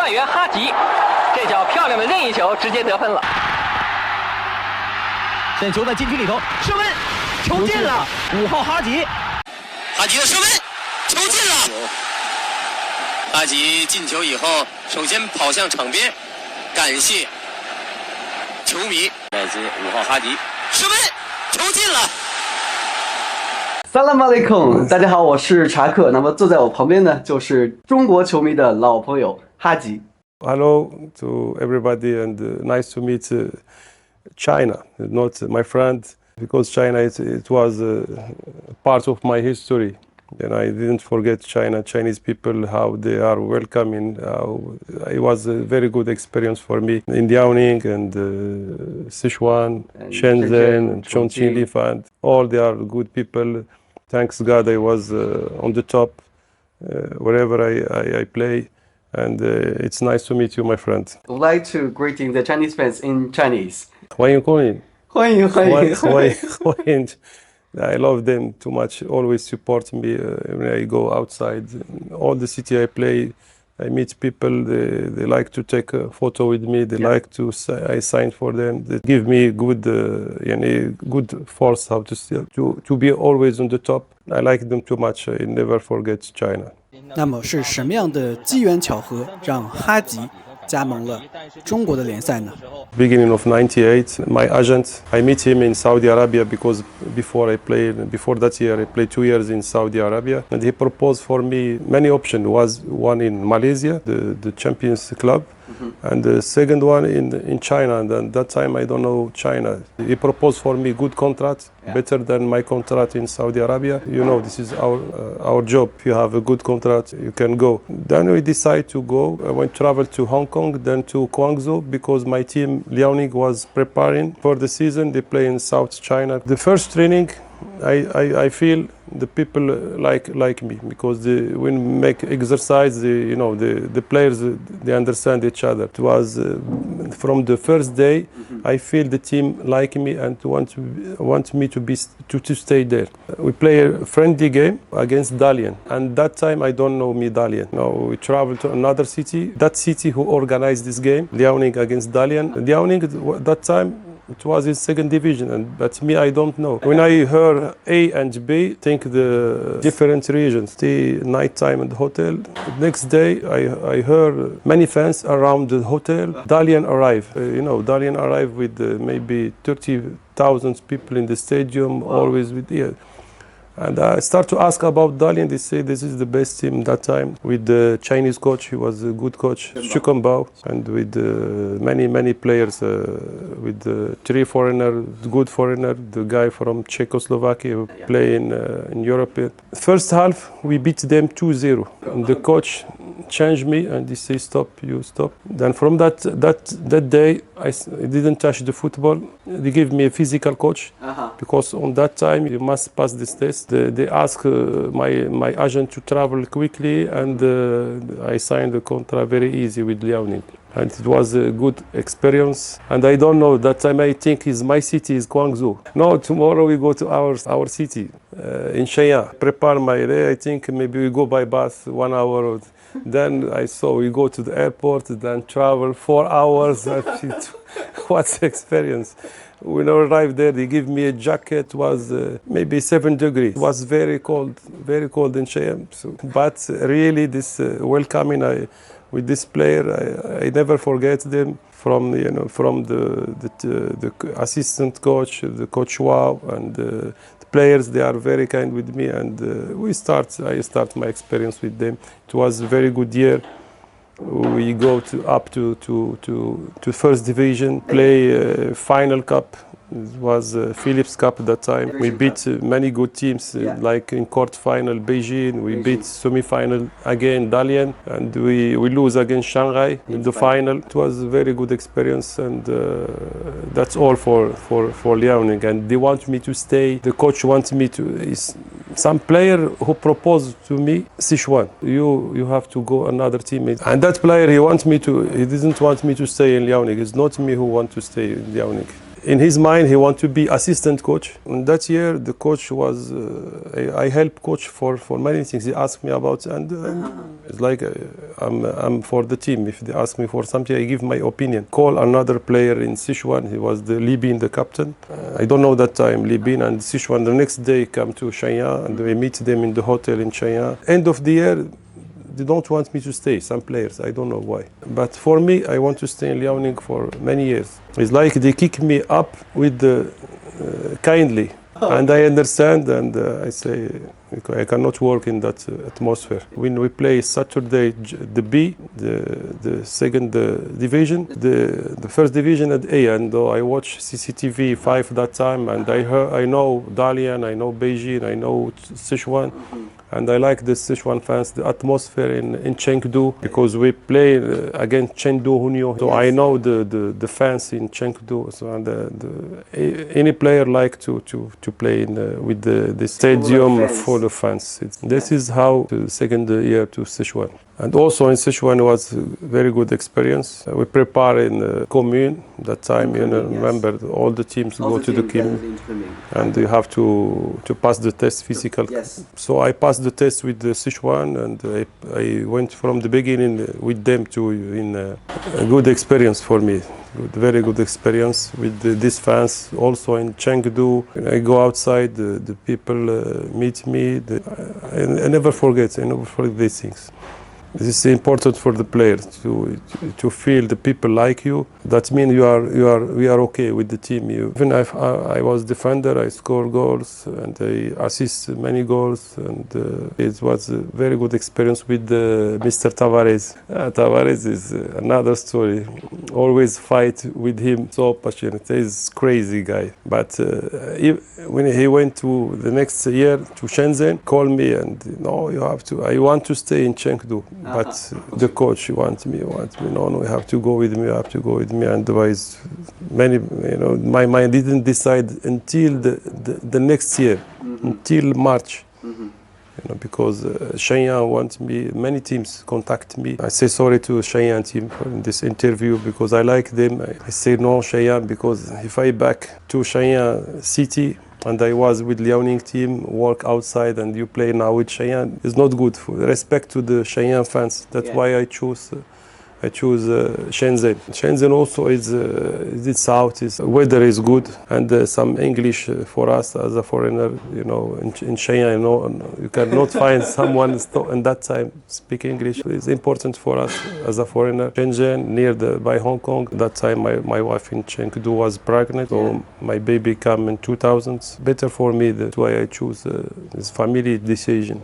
外援哈吉，这脚漂亮的任意球直接得分了。现在球在禁区里头，射门，球进了！5号哈吉，哈吉的射门，球进了！哈吉进球以后，首先跑向场边，感谢球迷。来自5号哈吉，射门，球进了！Salam alaikum， 大家好，我是查克。那么坐在我旁边呢，就是中国球迷的老朋友哈吉。Hello to everybody and nice to meet China, not my friend, because China it was part of my history. And I didn't forget China, Chinese people, how they are welcoming. It was a very good experience for me in Liaoning and Sichuan, Shenzhen, and Chongqing, Li Fan. All they are good people. Thanks God I was on the top wherever I play. And it's nice to meet you, my friend. I would like to greeting the Chinese fans in Chinese. 欢迎光临。欢迎。I love them too much. Always support me when I go outside. All the city I play, I meet people. They like to take a photo with me. They like to I sign for them. They give me good force how to be always on the top. I like them too much. I never forget China. 那么是什么样的机缘巧合让哈吉加盟了中国的联赛呢？ Beginning of '98, my agent, I meet him in Saudi Arabia because before that year, I played 2 years in Saudi Arabia, and he proposed for me many options. Was one in Malaysia, the Champions Club, and the second one in China. And at that time, I don't know China. He proposed for me good contract, better than my contract in Saudi Arabia. You know, this is our job. If you have a good contract, you can go. Then we decided to go. I went travel to Hong Kong, then to Guangzhou because my team Liaoning was preparing for the season. They play in South China. The first training, I feel the people like me because when we make exercise, the players they understand each other. It was from the first day, I feel the team like me and want me to stay there. We play a friendly game against Dalian, and that time I don't know me Dalian. Now we travel to another city. That city who organized this game, Liaoning against Dalian. Liaoning that time. It was in second division, but me, I don't know. When I heard A and B, think the different regions. Stay night time in the hotel. Next day, I heard many fans around the hotel. Dalian arrived. Dalian arrived with maybe 30,000 people in the stadium, always with here. And I start to ask about Dalian. They say this is the best team that time with the Chinese coach. He was a good coach, Chukwambao, and with many players, with 3 foreigners, good foreigner, the guy from Czechoslovakia who play in Europe. First half we beat them 2-0. And the coach changed me and he say stop, you stop. Then from that day I didn't touch the football. They gave me a physical coach because on that time you must pass this test. They ask my agent to travel quickly, and I signed the contract very easy with Liaoning. And it was a good experience. And I don't know, that time I think my city is Guangzhou. No, tomorrow we go to our city in Shenyang. Prepare my day, I think maybe we go by bus 1 hour. Then I saw we go to the airport, then travel 4 hours. What's the experience? When I arrived there, they give me a jacket. It was maybe 7 degrees. It was very cold in Shenyang. But really, this welcoming with this player, I never forget them. From the assistant coach, the coach Wow, and the players, they are very kind with me, and I start my experience with them. It was a very good year. We go up to first division, play final cup. It was Philips Cup at that time. We beat many good teams, like in quarter final Beijing. We beat semi-final again Dalian, and we lose against Shanghai in the final. It was a very good experience, and that's all for Liaoning. And they want me to stay. The coach wants me to. Some player who proposed to me, Sichuan, you have to go another team. And that player, he didn't want me to stay in Liaoning. It's not me who want to stay in Liaoning. in his mind, he want to be assistant coach. And that year, the coach was, I helped coach for many things. He asked me about, and it's like I'm for the team. If they ask me for something, I give my opinion. Call another player in Sichuan. He was the Libin, the captain. I don't know that time, Libin and Sichuan. The next day come to Shenyang and we meet them in the hotel in Shenyang. End of the year, they don't want me to stay, some players, I don't know why. But for me, I want to stay in Liaoning for many years. It's like they kick me up with the kindly. And I understand, and I say, I cannot work in that atmosphere. When we play Saturday, the B, the second division, the first division at A, and I watch CCTV 5 that time, and I know Dalian, I know Beijing, I know Sichuan. And I like the Sichuan fans, the atmosphere in Chengdu, because we play against Chengdu Hunyo. So I know the fans in Chengdu. So and any player like to play with the stadium full of fans. This is how the second year to Sichuan. And also in Sichuan was a very good experience. We prepare in commune that time. You know, remember all the teams go to the commune, and you have to pass the test physical. Yes. So I passed the test with the Sichuan, and I went from the beginning with them to a good experience for me. Very good experience with these fans. Also in Chengdu, when I go outside, the people meet me. I never forget these things. This is important for the players to feel the people like you. That means we are okay with the team. Even if I was defender, I score goals and I assist many goals, and it was a very good experience with Mr. Tavares. Tavares is another story. Always fight with him. So passionate. He's crazy guy. But when he went to the next year to Shenzhen, called me and you have to. I want to stay in Chengdu. But the coach wants me. No, you have to go with me. You have to go with me. And otherwise, my mind didn't decide until the next year, until March. Because Shenyang wants me. Many teams contact me. I say sorry to Shenyang team for this interview because I like them. I say no Shenyang because if I back to Shenyang city. And I was with Liaoning team, work outside, and you play now with Shenyang. It's not good. For respect to the Shenyang fans. That's why I choose Shenzhen. Shenzhen also is south. Weather is good, and some English for us as a foreigner. In Shenyang, you cannot find someone in that time speak English. It's important for us as a foreigner. Shenzhen, by Hong Kong. That time, my wife in Chengdu was pregnant, so my baby came in 2000. Better for me. That's why I choose this family decision.